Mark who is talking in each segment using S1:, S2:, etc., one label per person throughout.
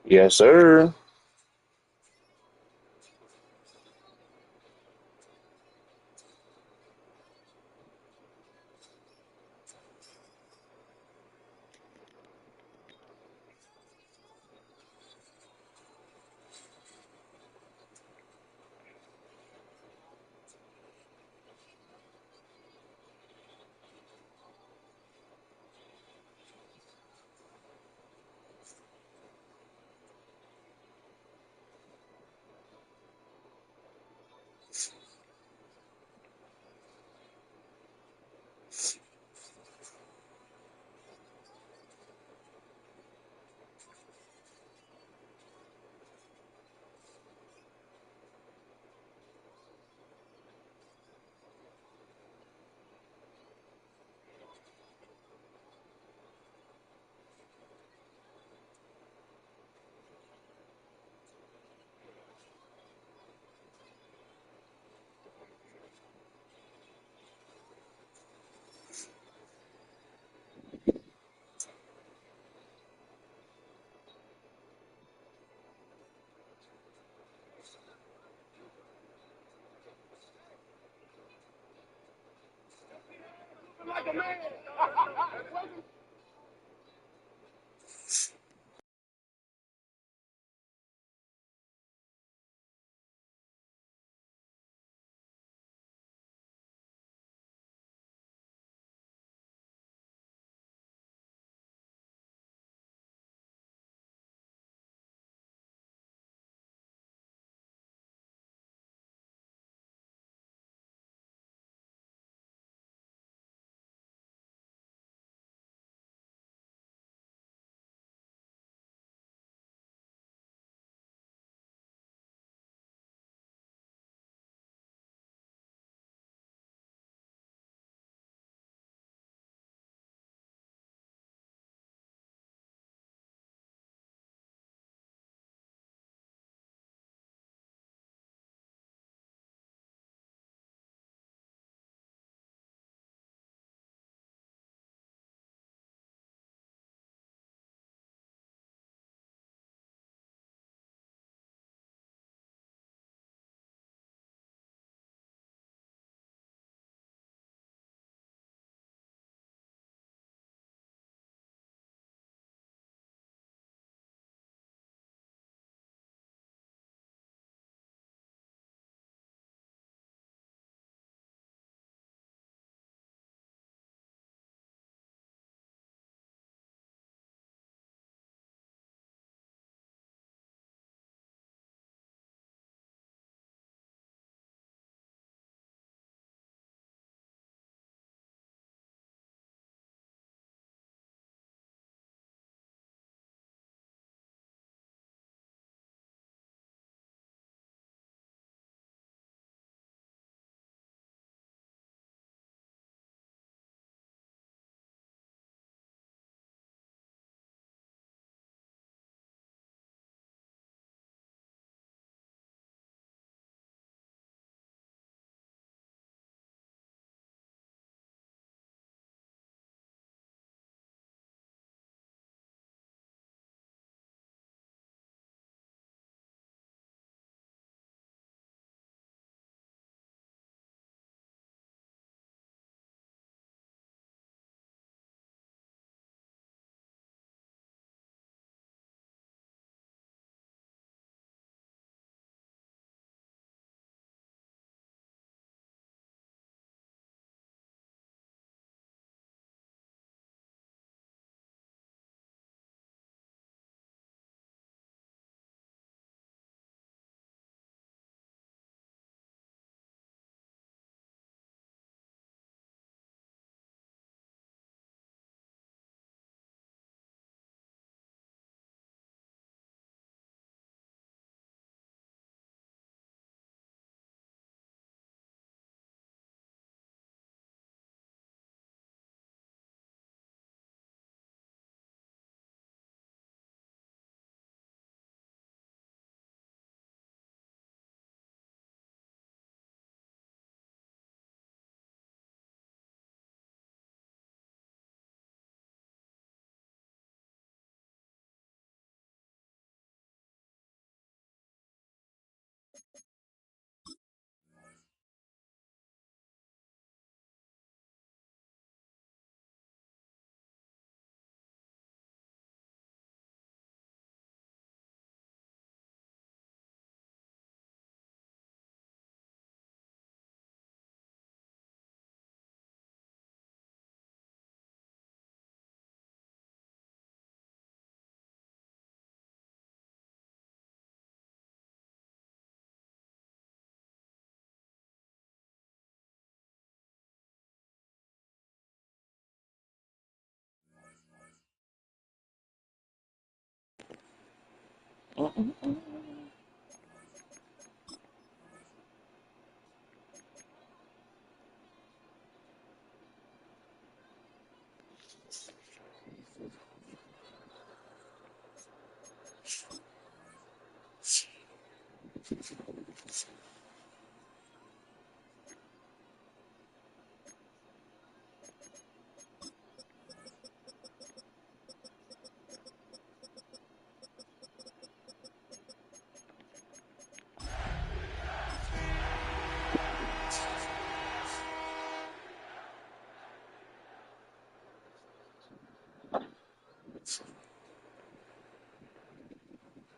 S1: Yes, sir.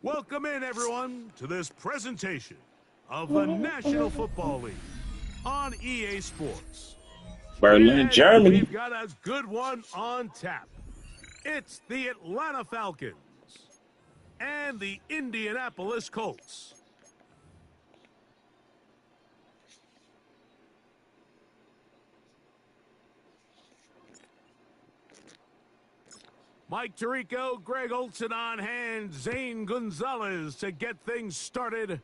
S1: Welcome in, everyone, to this presentation of the National Football League on EA Sports.
S2: Berlin, Germany.
S1: We've got a good one on tap. It's the Atlanta Falcons and the Indianapolis Colts. Mike Tirico, Greg Olson on hand, Zane Gonzalez to get things started.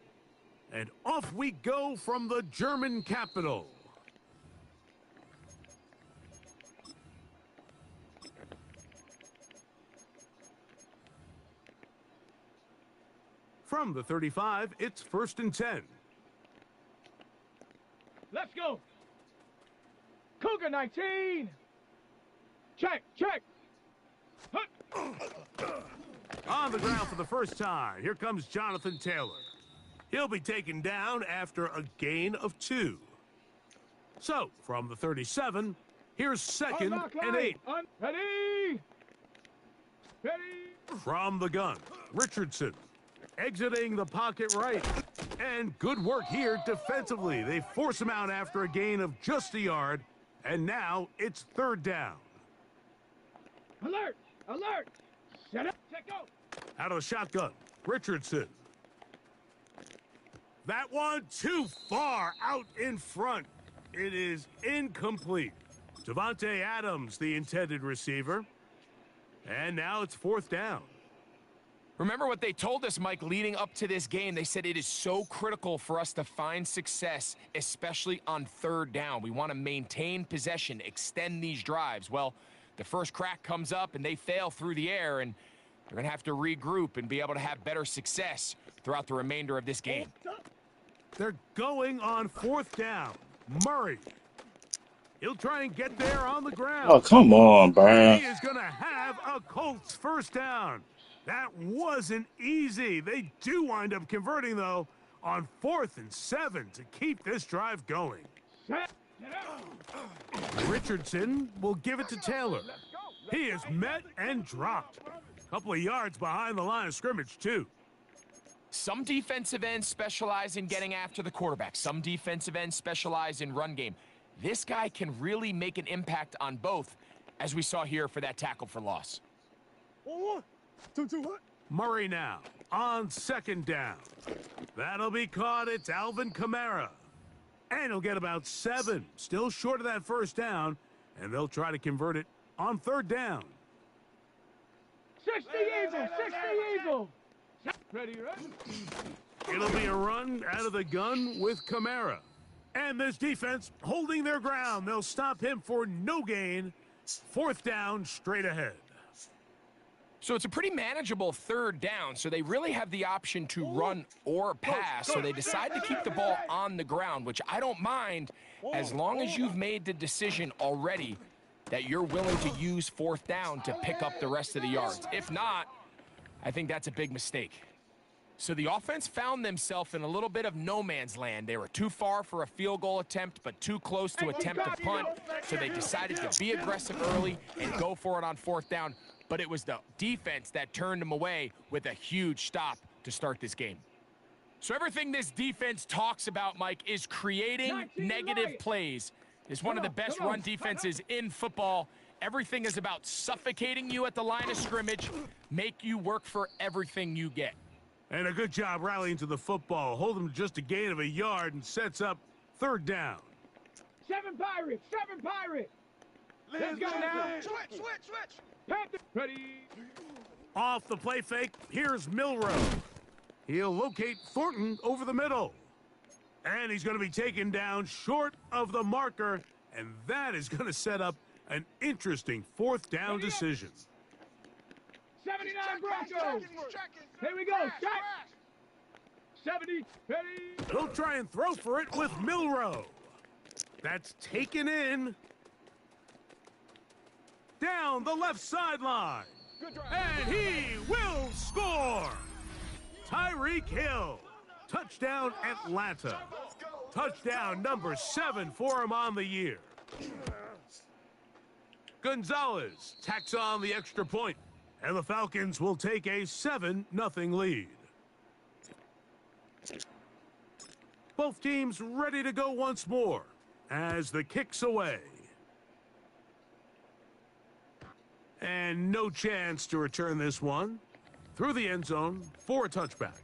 S1: And off we go from the German capital. From the 35, it's 1st and 10.
S3: Let's go. Cougar 19. Check, check.
S1: On the ground for the first time, here comes Jonathan Taylor. He'll be taken down after a gain of 2. So, from the 37, here's 2nd and 8.
S3: Ready. Ready.
S1: From the gun, Richardson exiting the pocket right. And good work here defensively. They force him out after a gain of just a yard. And now it's 3rd down.
S3: Alert. Alert! Set up, check out!
S1: Out of the shotgun, Richardson. That one too far out in front. It is incomplete. Devontae Adams, the intended receiver. And now it's 4th down.
S4: Remember what they told us, Mike, leading up to this game. They said it is so critical for us to find success, especially on 3rd down. We want to maintain possession, extend these drives. Well, the first crack comes up and they fail through the air, and they're going to have to regroup and be able to have better success throughout the remainder of this game.
S1: They're going on 4th down. Murray. He'll try and get there on the ground.
S2: Oh, come on, Brian.
S1: He is going to have a Colts 1st down. That wasn't easy. They do wind up converting, though, on 4th and 7 to keep this drive going. Richardson will give it to Taylor. He is met and dropped. A couple of yards behind the line of scrimmage, too.
S4: Some defensive ends specialize in getting after the quarterback. Some defensive ends specialize in run game. This guy can really make an impact on both, as we saw here for that tackle for loss.
S1: Murray now on 2nd down. That'll be caught. It's Alvin Kamara. And he'll get about 7. Still short of that 1st down. And they'll try to convert it on 3rd down.
S3: 60 Eagle! 60 Eagle! Ready, ready?
S1: It'll be a run out of the gun with Kamara. And this defense holding their ground. They'll stop him for no gain. 4th down straight ahead.
S4: So it's a pretty manageable 3rd down, so they really have the option to run or pass, so they decide to keep the ball on the ground, which I don't mind as long as you've made the decision already that you're willing to use 4th down to pick up the rest of the yards. If not, I think that's a big mistake. So the offense found themselves in a little bit of no man's land. They were too far for a field goal attempt, but too close to attempt a punt, so they decided to be aggressive early and go for it on 4th down. But it was the defense that turned them away with a huge stop to start this game. So everything this defense talks about, Mike, is creating negative plays. It's one of the best run defenses in football. Everything is about suffocating you at the line of scrimmage, make you work for everything you get.
S1: And a good job rallying to the football. Hold them to just a gain of a yard and sets up 3rd down.
S3: 7 Pirates! 7 Pirates! Let's go now! Switch! Ready?
S1: Off the play fake, here's Milrow. He'll locate Thornton over the middle. And he's going to be taken down short of the marker, and that is going to set up an interesting fourth down decision.
S3: 79 Broncos. Here we go. Check. 70. Ready.
S1: He'll try and throw for it with Milrow. That's taken in. Down the left sideline. And he will score. Tyreek Hill. Touchdown Atlanta. Touchdown number 7 for him on the year. Gonzalez tacks on the extra point, and the Falcons will take a 7-0 lead. Both teams ready to go once more as the kick's away. And no chance to return this one through the end zone for a touchback.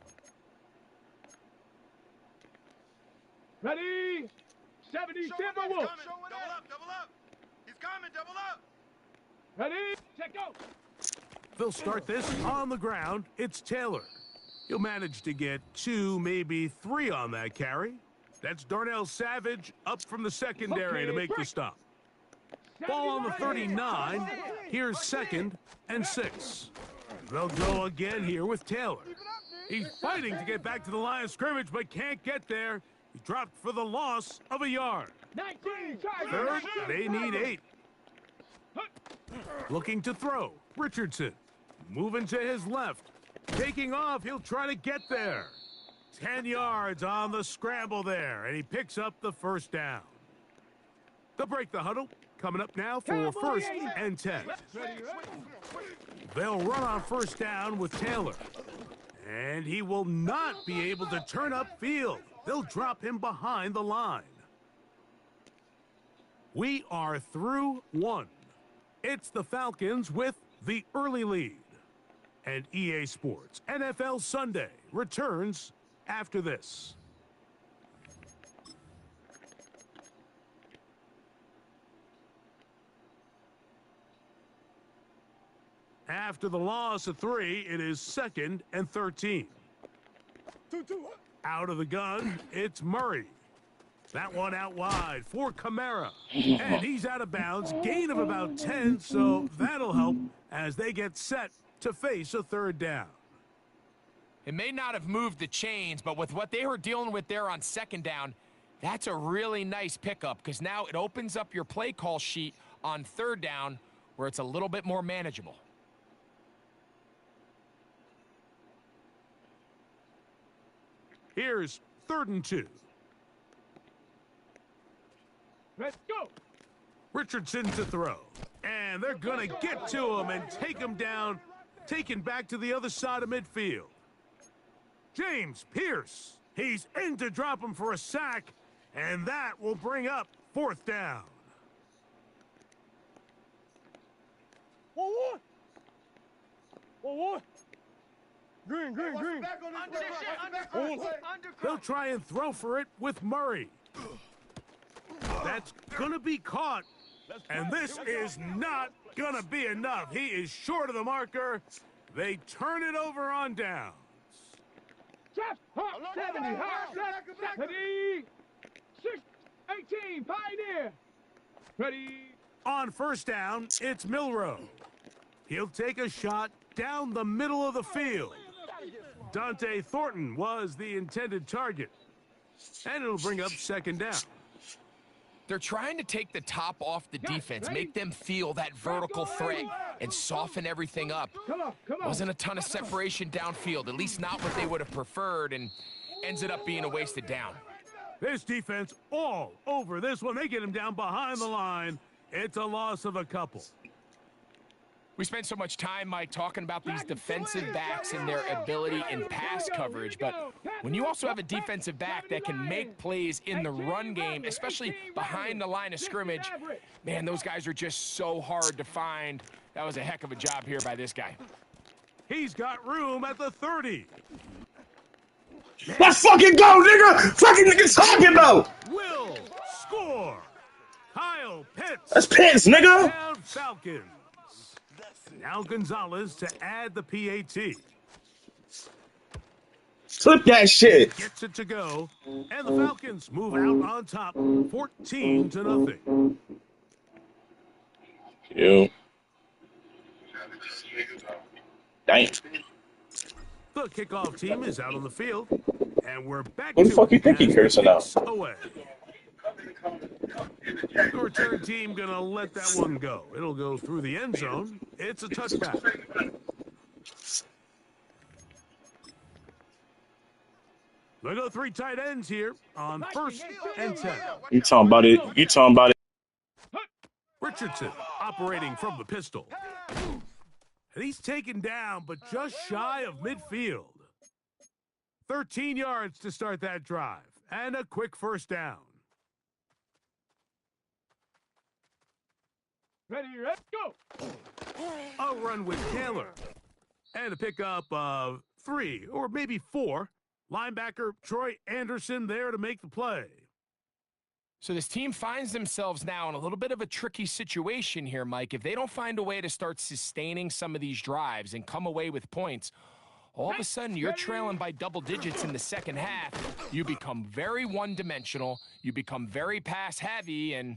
S3: Ready. 70 Timberwolves.
S5: Double up, double up. He's coming, double up.
S3: Ready. Check go.
S1: They'll start this on the ground. It's Taylor. He'll manage to get 2, maybe 3 on that carry. That's Darnell Savage up from the secondary to make the stop. Ball on the 39. Here's 2nd and 6. They'll go again here with Taylor. He's fighting to get back to the line of scrimmage, but can't get there. He dropped for the loss of a yard.
S3: 19.
S1: Third, they need 8. Looking to throw. Richardson. Moving to his left. Taking off, he'll try to get there. 10 yards on the scramble there, and he picks up the first down. They'll break the huddle. Coming up now for 1st and 10. They'll run on 1st down with Taylor. And he will not be able to turn upfield. They'll drop him behind the line. We are through 1. It's the Falcons with the early lead. And EA Sports NFL Sunday returns after this. After the loss of 3, it is 2nd and 13. Out of the gun, it's Murray. That one out wide for Kamara. And he's out of bounds, gain of about 10, so that'll help as they get set to face a 3rd down.
S4: It may not have moved the chains, but with what they were dealing with there on 2nd down, that's a really nice pickup because now it opens up your play call sheet on 3rd down where it's a little bit more manageable.
S1: Here's 3rd and 2.
S3: Let's go.
S1: Richardson to throw. And they're going to get to him and take him down, taken back to the other side of midfield. James Pierce. He's in to drop him for a sack, and that will bring up 4th down.
S3: One. Green.
S1: They'll try and throw for it with Murray. That's going to be caught, and this is not going to be enough. He is short of the marker. They turn it over on downs.
S3: 70. Ready. 6, 18. Pioneer. Ready.
S1: On 1st down, it's Milrow. He'll take a shot down the middle of the field. Dante Thornton was the intended target. And it'll bring up 2nd down.
S4: They're trying to take the top off the defense, make them feel that vertical threat, and soften everything up.
S3: Come on.
S4: Wasn't a ton of separation downfield, at least not what they would have preferred, and ends it up being a wasted down.
S1: This defense all over this one. They get him down behind the line. It's a loss of a couple.
S4: We spent so much time, Mike, talking about these defensive backs and their ability in pass coverage, but when you also have a defensive back that can make plays in the run game, especially behind the line of scrimmage, man, those guys are just so hard to find. That was a heck of a job here by this guy.
S1: He's got room at the 30.
S2: Let's fucking go, nigga! Fucking niggas talking about!
S1: Will score. Kyle Pitts.
S2: That's Pitts, nigga!
S1: Down Falcons. Now Gonzalez to add the PAT.
S2: Flip that shit.
S1: Gets it to go, and the Falcons move out on top, 14-0.
S2: Yo. Dang.
S1: The kickoff team is out on the field, and we're back
S2: Who the
S1: to
S2: fuck you
S1: it
S2: think he
S1: as the
S2: cursing out?
S1: kicks away. The return team gonna let that one go. It'll go through the end zone. It's a touchback. They go 3 tight ends here on 1st and 10.
S2: You talking about it? You talking about it?
S1: Richardson operating from the pistol. And he's taken down, but just shy of midfield. 13 yards to start that drive, and a quick first down.
S3: Ready, go!
S1: A run with Taylor. And a pickup of 3, or maybe 4. Linebacker Troy Anderson there to make the play.
S4: So this team finds themselves now in a little bit of a tricky situation here, Mike. If they don't find a way to start sustaining some of these drives and come away with points, all of a sudden you're trailing by double digits in the second half. You become very one-dimensional. You become very pass-heavy, and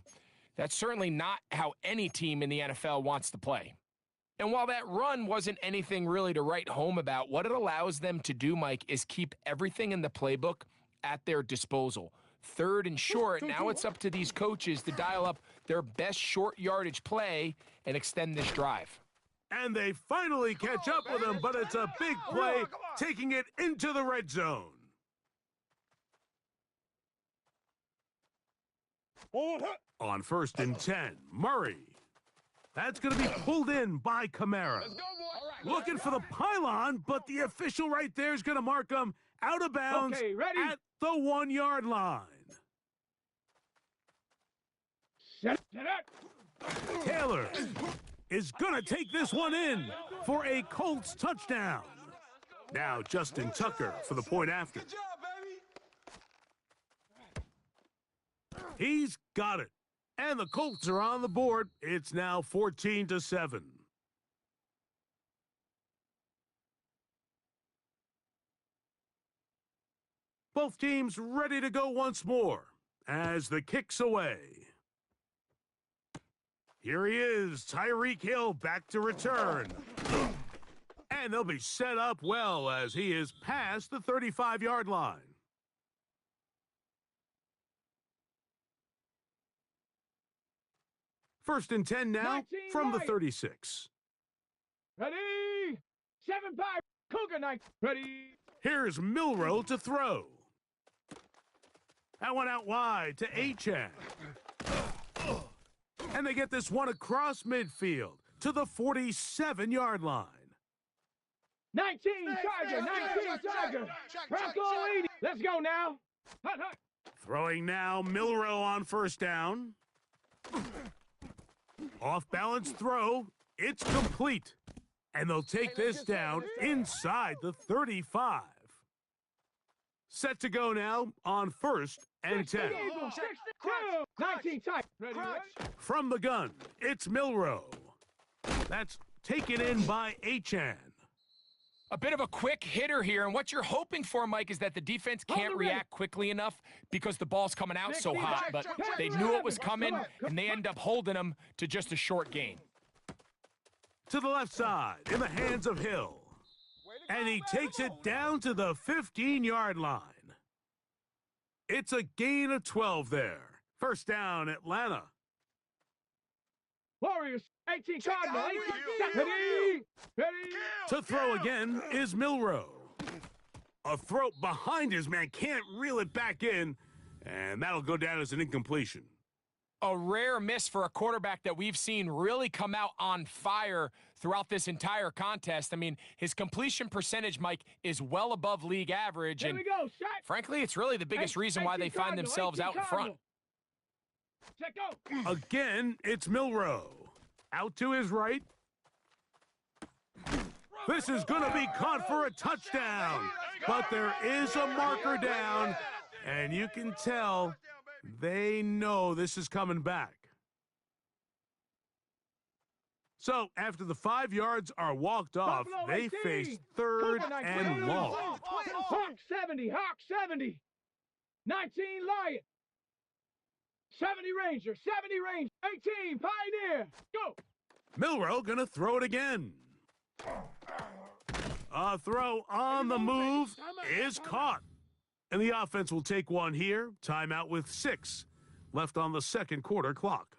S4: that's certainly not how any team in the NFL wants to play. And while that run wasn't anything really to write home about, what it allows them to do, Mike, is keep everything in the playbook at their disposal. 3rd and short, now it's up to these coaches to dial up their best short yardage play and extend this drive.
S1: And they finally catch up with him, but it's a big play, taking it into the red zone. On 1st and 10, Murray. That's going to be pulled in by Kamara. Looking for the pylon, but the official right there is going to mark him out of bounds at the 1-yard line. Taylor is going to take this one in for a Colts touchdown. Now Justin Tucker for the point after. He's got it. And the Colts are on the board. It's now 14-7. Both teams ready to go once more as the kick's away. Here he is, Tyreek Hill back to return. And they'll be set up well as he is past the 35-yard line. First and 10 now from the 36.
S3: Ready? 7-5. Cougar Knight. Ready?
S1: Here's Milroe to throw. That one out wide to Achane. And they get this one across midfield to the 47-yard line.
S3: 19 Tiger. 19 Tiger. Broccolini. Let's go now. Hut, hut.
S1: Throwing now, Milroe on 1st down. Off-balance throw. It's complete. And they'll take this down inside the 35. Set to go now on 1st and 10.
S3: 19 Tiger. Ready?
S1: From the gun, it's Milroe. That's taken in by Achane.
S4: A bit of a quick hitter here, and what you're hoping for, Mike, is that the defense can't react quickly enough because the ball's coming out so hot, but they knew it was coming, and they end up holding them to just a short gain.
S1: To the left side, in the hands of Hill. And he takes it down to the 15-yard line. It's a gain of 12 there. First down, Atlanta.
S3: Warriors. 18 Cardinal. 18. Ready? Ready?
S1: To throw again is Milroe. A throw behind his man, can't reel it back in, and that'll go down as an incompletion.
S4: A rare miss for a quarterback that we've seen really come out on fire throughout this entire contest. I mean, his completion percentage, Mike, is well above league average.
S3: There
S4: and
S3: we go. Shot.
S4: frankly, it's really the biggest reason why they find themselves out in front.
S3: Check go.
S1: Again, it's Milroe. Out to his right. This is going to be caught for a touchdown. But there is a marker down, and you can tell they know this is coming back. So, after the 5 yards are walked off,
S3: Buffalo
S1: they
S3: 18.
S1: face third
S3: Cougar 19.
S1: and long.
S3: Hawk 70. Hawk 70. 19 Lion. 70 Ranger. 70 Ranger. 18 Pioneer. Go.
S1: Milroe gonna throw it again. A throw on the move is caught. And the offense will take one here. Timeout with 6 left on the second quarter clock.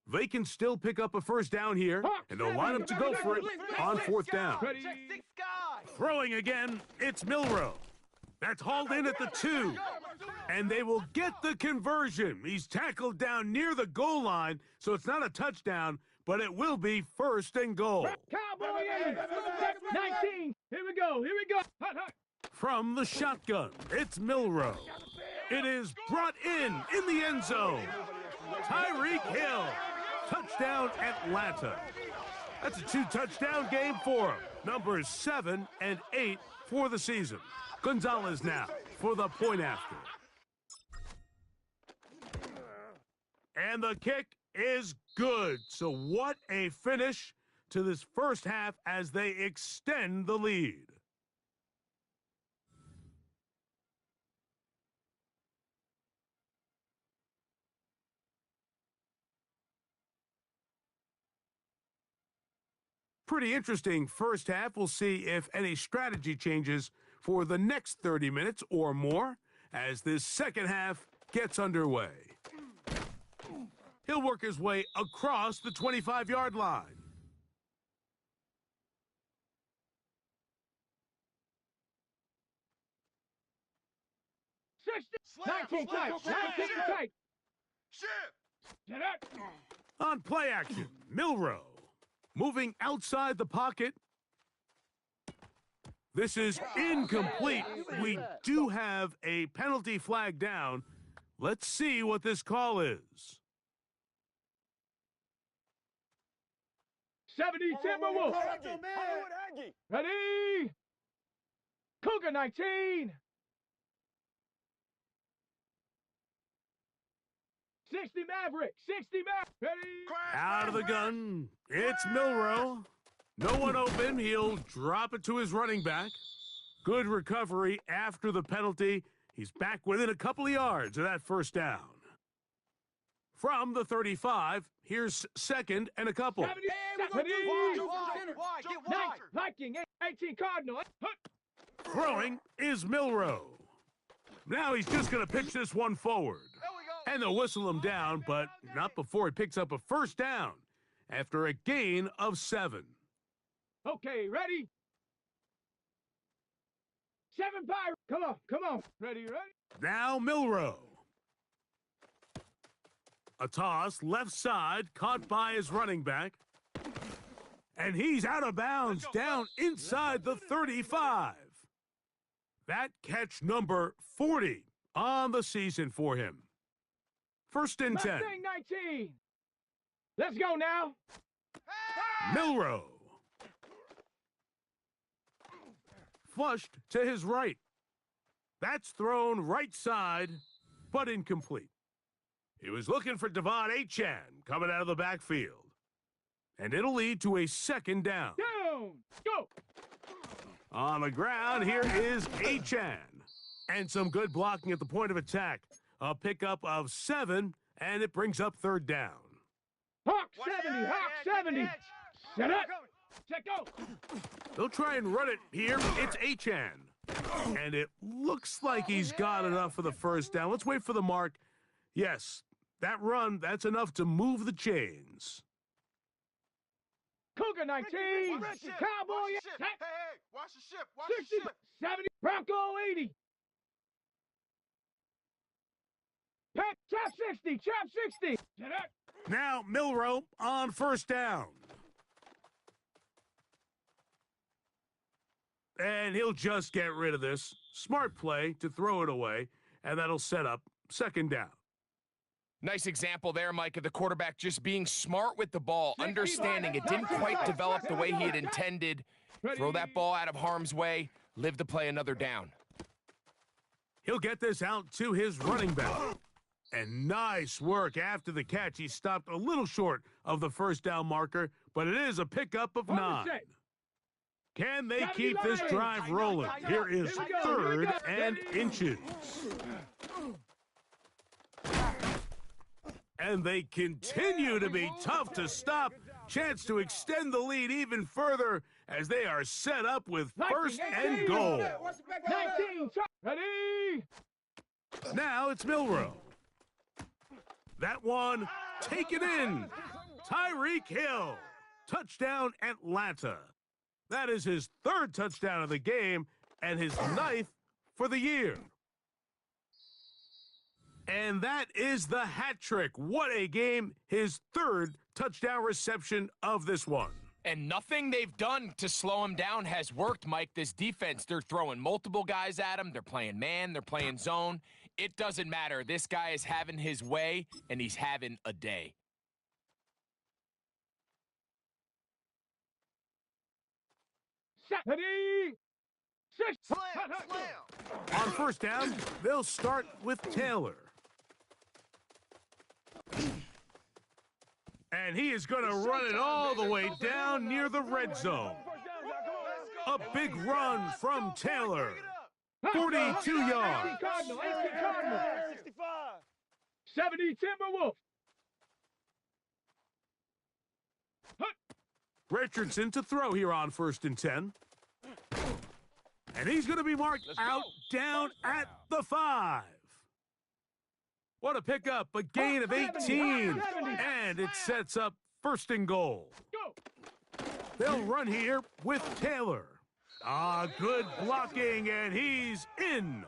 S1: They can still pick up a first down here, and they'll line up to go for it on fourth down.
S3: Ready.
S1: Throwing again, it's Milroe. That's hauled in at the 2. And they will get the conversion. He's tackled down near the goal line, so it's not a touchdown, but it will be first and goal.
S3: Cowboy 80. 19. Here we go. Here we go. Hut, hut.
S1: From the shotgun, it's Milroe. It is brought in the end zone. Tyreek Hill. Touchdown, Atlanta. That's a 2-touchdown game for him. Numbers 7 and 8 for the season. Gonzalez now for the point after. And the kick is good. So what a finish to this first half as they extend the lead. Pretty interesting first half. We'll see if any strategy changes for the next 30 minutes or more as this second half gets underway. He'll work his way across the 25-yard line.
S5: Slam.
S3: 19 tight. 19 tight.
S5: Shift.
S3: Get up.
S1: On play action, Milroe moving outside the pocket. This is incomplete. We do have a penalty flag down. Let's see what this call is.
S3: 70 Timberwolves. Ready. Cougar 19. 60 Maverick. 60 Maverick. Ready.
S1: Out of the gun, it's Milroe. No one open. He'll drop it to his running back. Good recovery after the penalty. He's back within a couple of yards of that first down. From the 35, here's second and a couple.
S3: 70. Viking. 18 Cardinal.
S1: Throwing is Milroe. Now he's just going to pitch this one forward. And they'll whistle him down, but not before he picks up a first down after a gain of 7.
S3: Okay, ready? 7 Pirates. Come on. Ready?
S1: Now Milroe. A toss left side caught by his running back. And he's out of bounds down inside the 35. That catch number 40 on the season for him. First and 10.
S3: Mustang 19. Let's go now.
S1: Milroe. Flushed to his right. That's thrown right side, but incomplete. He was looking for Devon Achane coming out of the backfield. And it'll lead to a second down.
S3: Down. Go.
S1: On the ground, here is Achane. And some good blocking at the point of attack. A pickup of 7, and it brings up third down.
S3: Hawk 70. Hawk 70. Set up. Set go.
S1: They'll try and run it here. It's Achane. And it looks like he's got enough for the first down. Let's wait for the mark. Yes, that run, that's enough to move the chains.
S3: Cougar 19. Cowboy.
S5: Hey, watch the ship. Watch the
S3: 60.
S5: ship.
S3: 70. Bronco 80. Trap 60. Trap 60. Set up.
S1: Now Milroe on first down. And he'll just get rid of this. Smart play to throw it away, and that'll set up second down.
S4: Nice example there, Mike, of the quarterback just being smart with the ball, understanding it didn't quite develop the way he had intended. Throw that ball out of harm's way, live to play another down.
S1: He'll get this out to his running back. And nice work after the catch. He stopped a little short of the first down marker, but it is a pickup of 9. Can they keep this drive rolling? Here is 3rd and inches. And they continue to be tough to stop. Chance to extend the lead even further as they are set up with 1st and goal.
S3: 19, ready?
S1: Now it's Milrow. That one taken in. Tyreek Hill. Touchdown Atlanta. That is his 3rd touchdown of the game and his 9th for the year. And that is the hat trick. What a game. His 3rd touchdown reception of this one.
S4: And nothing they've done to slow him down has worked, Mike. This defense, they're throwing multiple guys at him. They're playing man. They're playing zone. It doesn't matter. This guy is having his way, and he's having a day.
S3: Ready? 6.
S1: On 1st down, they'll start with Taylor. And he is going to run it all the way down near the red zone. A big run from Taylor. 42 yards.
S3: 70 Timberwolf.
S1: Richardson to throw here on 1st and 10. And he's going to be marked out down at the 5. What a pickup, a gain of 18. And it sets up 1st and goal. They'll run here with Taylor. Good blocking, and he's in.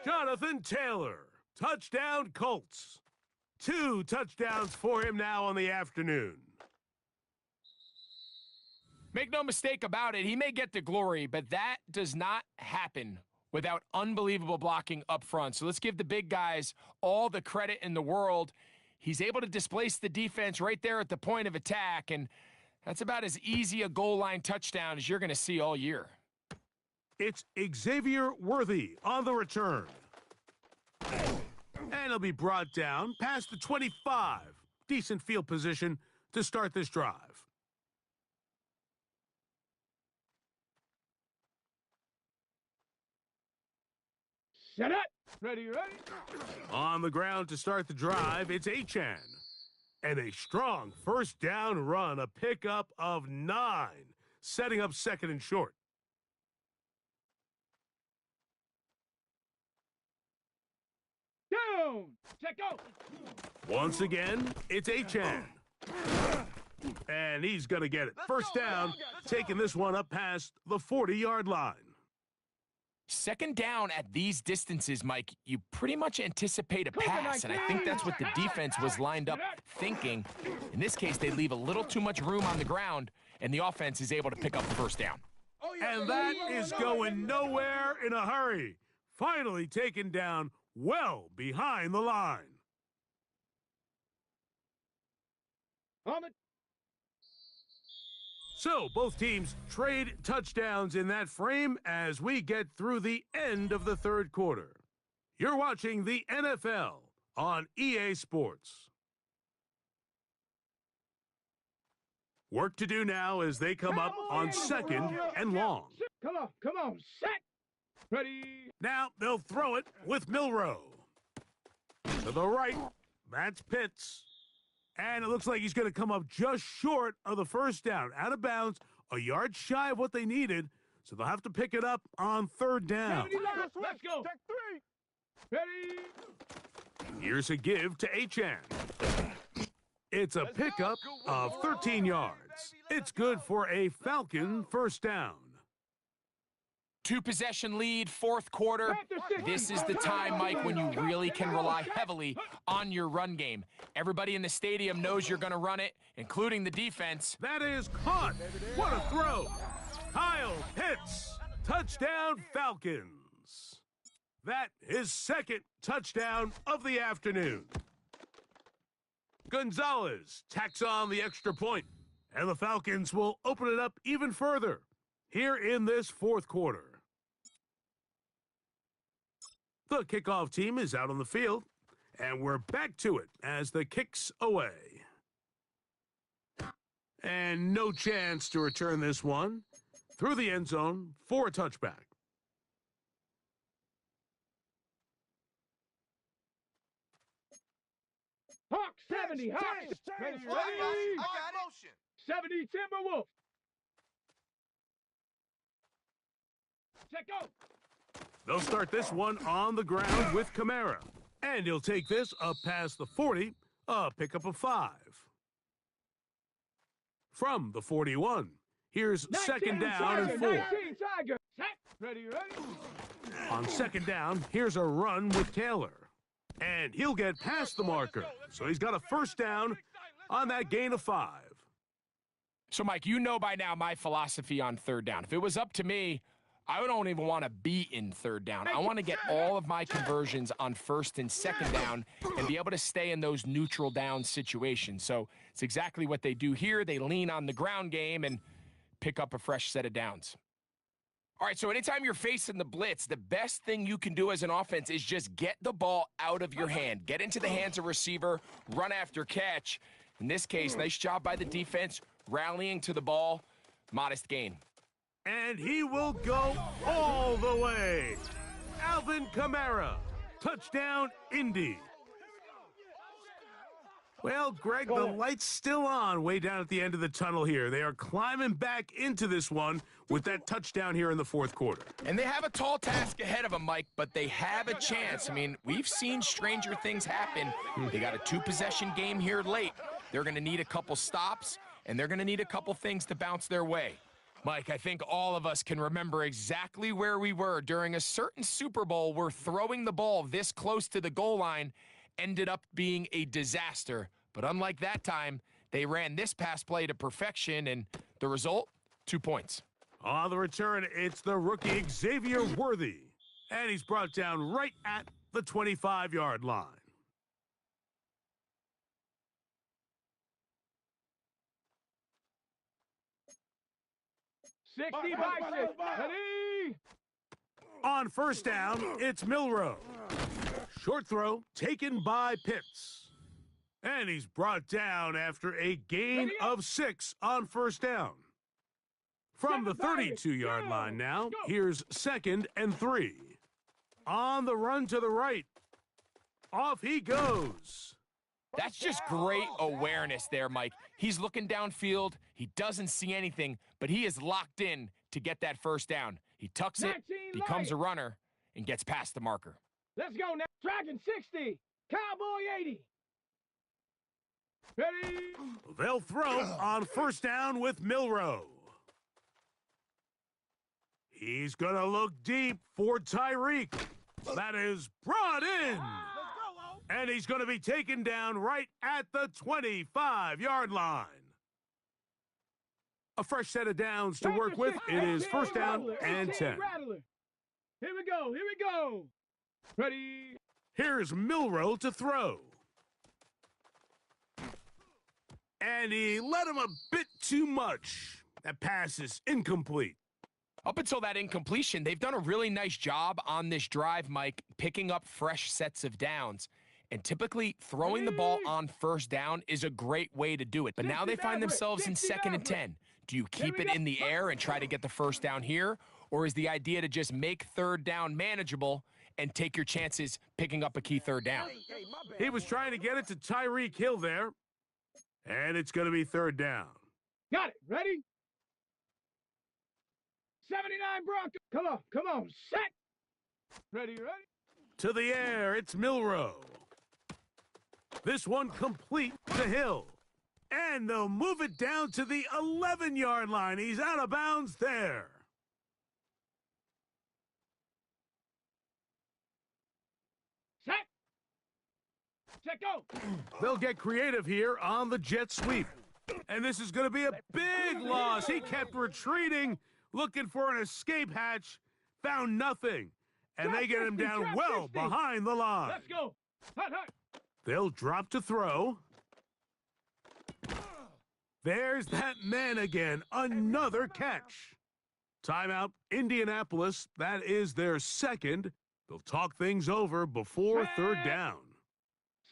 S1: Jonathan Taylor, touchdown Colts. 2 touchdowns for him now on the afternoon.
S4: Make no mistake about it, he may get the glory, but that does not happen without unbelievable blocking up front. So let's give the big guys all the credit in the world. He's able to displace the defense right there at the point of attack, and that's about as easy a goal line touchdown as you're going to see all year.
S1: It's Xavier Worthy on the return. And he'll be brought down past the 25. Decent field position to start this drive.
S3: Set it. Ready.
S1: On the ground to start the drive, it's Achane. And a strong 1st down run, a pickup of 9, setting up 2nd and short.
S3: Down. Check out.
S1: Once again, it's Achane. And he's going to get it. 1st down, taking this one up past the 40-yard line.
S4: 2nd down at these distances, Mike, you pretty much anticipate a pass, and I think that's what the defense was lined up thinking. In this case, they leave a little too much room on the ground, and the offense is able to pick up the 1st down.
S1: And that is going nowhere in a hurry. Finally taken down well behind the line. So both teams trade touchdowns in that frame as we get through the end of the 3rd quarter. You're watching the NFL on EA Sports. Work to do now as they come up on 2nd and long.
S3: Come on, set. Ready.
S1: Now they'll throw it with Milrow. To the right, that's Pitts. And it looks like he's going to come up just short of the 1st down. Out of bounds, a yard shy of what they needed. So they'll have to pick it up on 3rd down.
S3: Let's go. Take 3. Ready.
S1: Here's a give to Achane. It's a pickup of 13 yards. It's good for a Falcon 1st down.
S4: 2-possession lead, 4th quarter. This is the time, Mike, when you really can rely heavily on your run game. Everybody in the stadium knows you're going to run it, including the defense.
S1: That is caught. What a throw. Kyle Pitts. Touchdown Falcons. That is 2nd touchdown of the afternoon. Gonzalez tacks on the extra point, and the Falcons will open it up even further here in this 4th quarter. The kickoff team is out on the field, And we're back to it as the kick's away. And no chance to return this one through the end zone for a touchback.
S3: Hawk 70, Hawk. Ready, ready.
S5: I got motion.
S3: 70 Timberwolf. Check go.
S1: They'll start this one on the ground with Kamara. And he'll take this up past the 40, a pickup of 5. From the 41, here's second down and 4.
S3: 19 Tiger. Set. Ready, ready.
S1: On second down, here's a run with Taylor. And he'll get past the marker. So he's got a first down on that gain of 5.
S4: So, Mike, you know by now my philosophy on third down. If it was up to me, I don't even want to be in third down. I want to get all of my conversions on first and second down and be able to stay in those neutral down situations. So it's exactly what they do here. They lean on the ground game and pick up a fresh set of downs. All right, so anytime you're facing the blitz, the best thing you can do as an offense is just get the ball out of your hand. Get into the hands of receiver, run after catch. In this case, nice job by the defense, rallying to the ball, modest gain.
S1: And he will go all the way. Alvin Kamara, touchdown, Indy. Well, Greg, the light's still on way down at the end of the tunnel here. They are climbing back into this one with that touchdown here in the fourth quarter.
S4: And they have a tall task ahead of them, Mike, but they have a chance. I mean, we've seen stranger things happen. They got a 2-possession game here late. They're going to need a couple stops, and they're going to need a couple things to bounce their way. Mike, I think all of us can remember exactly where we were during a certain Super Bowl where throwing the ball this close to the goal line ended up being a disaster. But unlike that time, they ran this pass play to perfection, and the result, 2 points.
S1: On the return, it's the rookie Xavier Worthy. And he's brought down right at the 25-yard line.
S3: Sixty by 6. Ready.
S1: On first down, it's Milrow. Short throw taken by Pitts. And he's brought down after a gain of 6 on first down. From the 32-yard line now, here's second and 3. On the run to the right. Off he goes.
S4: That's just great awareness there, Mike. He's looking downfield. He doesn't see anything, but he is locked in to get that first down. He tucks it, becomes a runner, and gets past the marker.
S3: Let's go now. Dragon 60. Cowboy 80. Ready.
S1: They'll throw on first down with Milrow. He's going to look deep for Tyreek. That is brought in. And he's going to be taken down right at the 25-yard line. A fresh set of downs to work with. It is first down and 10.
S3: Here we go. Here we go. Ready.
S1: Here's Milrow to throw. And he let him a bit too much. That pass is incomplete.
S4: Up until that incompletion, they've done a really nice job on this drive, Mike, picking up fresh sets of downs. And typically, throwing the ball on first down is a great way to do it. But now they find themselves in second and 10. Do you keep it in the air and try to get the first down here? Or is the idea to just make third down manageable and take your chances picking up a key third down?
S1: He was trying to get it to Tyreek Hill there. And it's going to be third down.
S3: Got it. Ready? 79 Bronco. Come on. Set. Ready.
S1: To the air, it's Milrow. This one complete to Hill. And they'll move it down to the 11-yard line. He's out of bounds there.
S3: Set. Check go.
S1: They'll get creative here on the jet sweep. And this is going to be a big loss. He kept retreating, looking for an escape hatch, found nothing. And they get him down well behind the line.
S3: Let's go. Hut.
S1: They'll drop to throw. There's that man again. Another catch. Timeout, Indianapolis. That is their second. They'll talk things over before third down.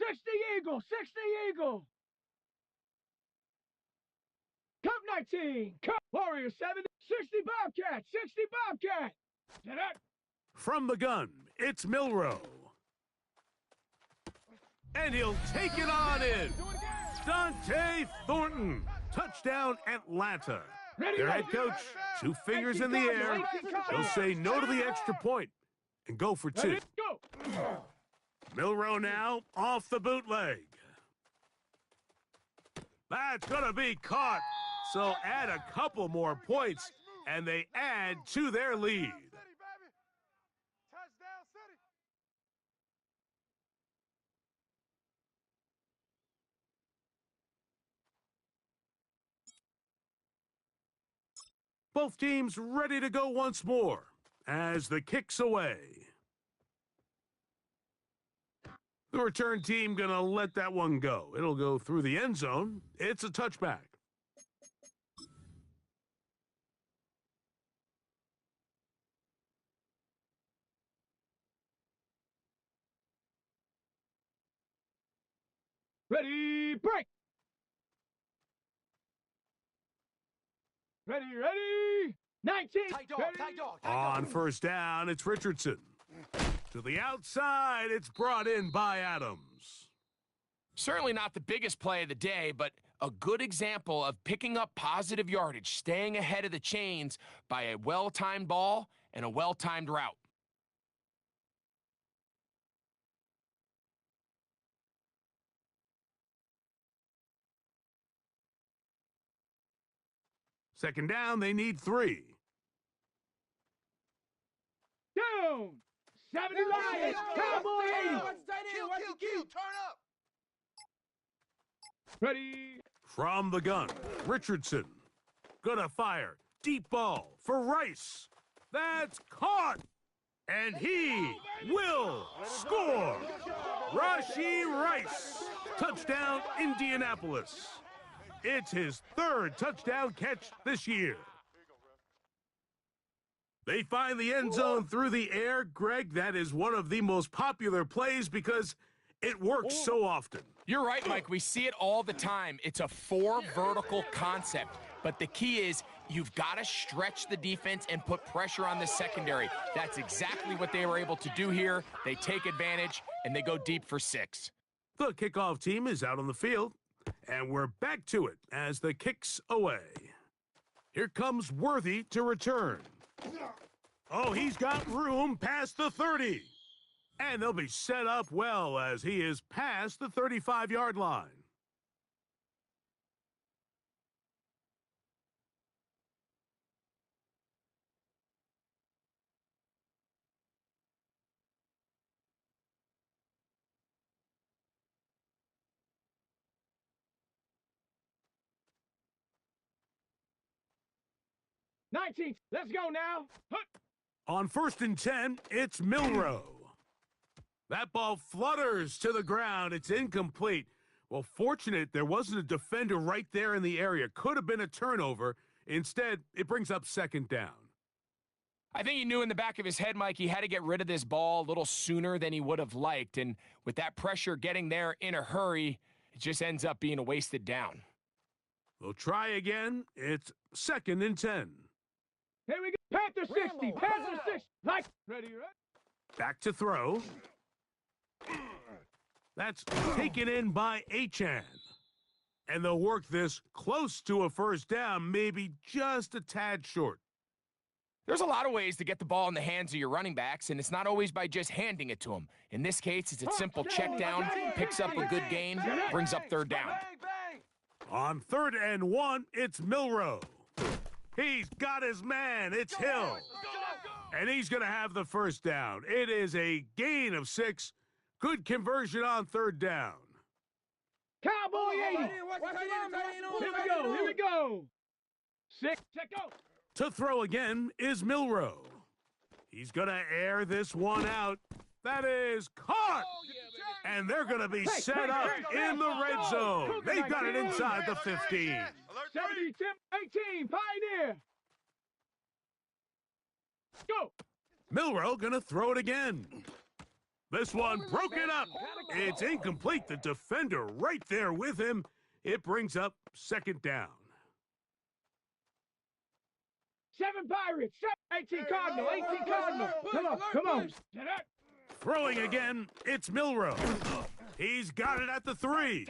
S3: 60 Eagle, 60 Eagle. Cup 19, Cup Warrior 7, 60 Bobcat, 60 Bobcat. Set up.
S1: From the gun, it's Milrow. And he'll take it on in. Dante Thornton. Touchdown, Atlanta. Their head coach, two fingers in the air. He'll say no to the extra point and go for two. Milrow now off the bootleg. That's going to be caught. So add a couple more points, and they add to their lead. Both teams ready to go once more as the kick's away. The return team gonna let that one go. It'll go through the end zone. It's a touchback.
S3: Ready, break. Ready, ready. 19.
S6: Tight dog,
S3: ready.
S6: tight dog, tight
S1: On
S6: dog.
S1: first down, it's Richardson. To the outside, it's brought in by Adams.
S4: Certainly not the biggest play of the day, but a good example of picking up positive yardage, staying ahead of the chains by a well-timed ball and a well-timed route.
S1: Second down, they need 3.
S3: Down. 70 Lions. Cowboy 80.
S5: Kill, turn up.
S3: Ready.
S1: From the gun, Richardson. Gonna fire. Deep ball for Rice. That's caught. And he will score. Rashee Rice. Touchdown, Indianapolis. It's his 3rd touchdown catch this year. They find the end zone through the air. Greg, that is one of the most popular plays because it works so often.
S4: You're right, Mike. We see it all the time. It's a 4 vertical concept. But the key is you've got to stretch the defense and put pressure on the secondary. That's exactly what they were able to do here. They take advantage, and they go deep for 6.
S1: The kickoff team is out on the field, and we're back to it as the kick's away. Here comes Worthy to return. Oh, he's got room past the 30. And they'll be set up well as he is past the 35-yard line.
S3: Nineteen. Let's go now. Hup.
S1: On 1st and 10, it's Milrow. That ball flutters to the ground. It's incomplete. Well, fortunate there wasn't a defender right there in the area. Could have been a turnover. Instead, it brings up 2nd down.
S4: I think he knew in the back of his head, Mike, he had to get rid of this ball a little sooner than he would have liked. And with that pressure getting there in a hurry, it just ends up being a wasted down.
S1: We'll try again. It's 2nd and 10.
S3: Here we go. Panther 60. Panther 60. Like. Ready, ready.
S1: Back to throw. That's taken in by Achan. And they'll work this close to a 1st down, maybe just a tad short.
S4: There's a lot of ways to get the ball in the hands of your running backs, and it's not always by just handing it to them. In this case, it's a simple check down, picks up a good gain, brings up 3rd down.
S1: On 3rd and 1, it's Milrow. He's got his man. It's Hill. And he's going to have the 1st down. It is a gain of 6. Good conversion on 3rd down.
S3: Cowboy 80. Here we go. Here we go. 6. Check go.
S1: To throw again is Milrow. He's going to air this one out. That is caught. And they're going to be set up in the red zone. They've got it inside the 15.
S3: 70, 18, Pioneer. Go.
S1: Milrow going to throw it again. This one broken up. It's incomplete. The defender right there with him. It brings up second down.
S3: 7 Pirates, 18 Cardinal, 18 Cardinal. Come on.
S1: Throwing again, it's Milrow. He's got it at the 3.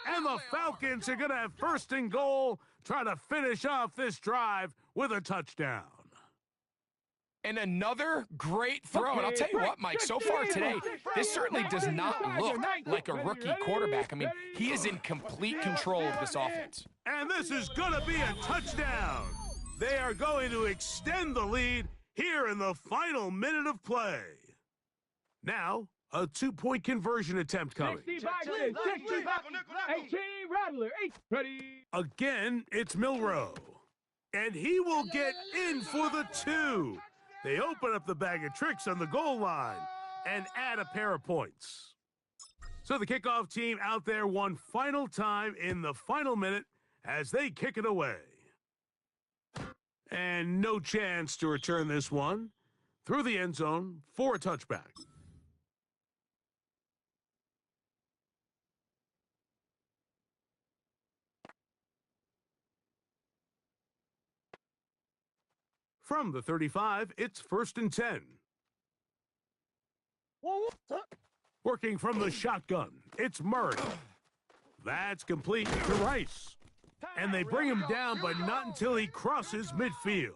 S1: And the Falcons are going to have first and goal, try to finish off this drive with a touchdown.
S4: And another great throw. And I'll tell you what, Mike, so far today, this certainly does not look like a rookie quarterback. I mean, he is in complete control of this offense.
S1: And this is going to be a touchdown. They are going to extend the lead here in the final minute of play. Now, a 2-point conversion attempt coming.
S3: 60 Bagley, 60 Bagley, 18 Rattler, 8 ready.
S1: Again, it's Milrow. And he will get in for the 2. They open up the bag of tricks on the goal line and add a pair of points. So the kickoff team out there one final time in the final minute as they kick it away. And no chance to return this one through the end zone for a touchback. From the 35, it's 1st and 10. Working from the shotgun, it's Murray. That's complete to Rice. And they bring him down, but not until he crosses midfield.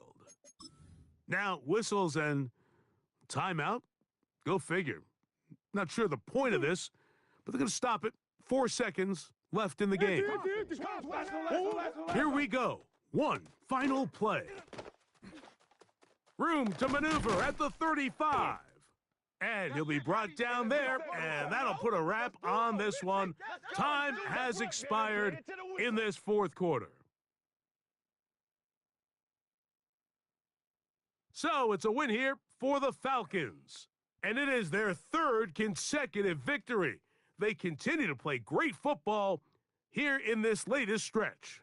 S1: Now, whistles and timeout. Go figure. Not sure the point of this, but they're going to stop it. 4 seconds left in the game. Here we go. One final play. Room to maneuver at the 35. And he'll be brought down there, and that'll put a wrap on this one. Time has expired in this fourth quarter. So it's a win here for the Falcons, and it is their 3rd consecutive victory. They continue to play great football here in this latest stretch.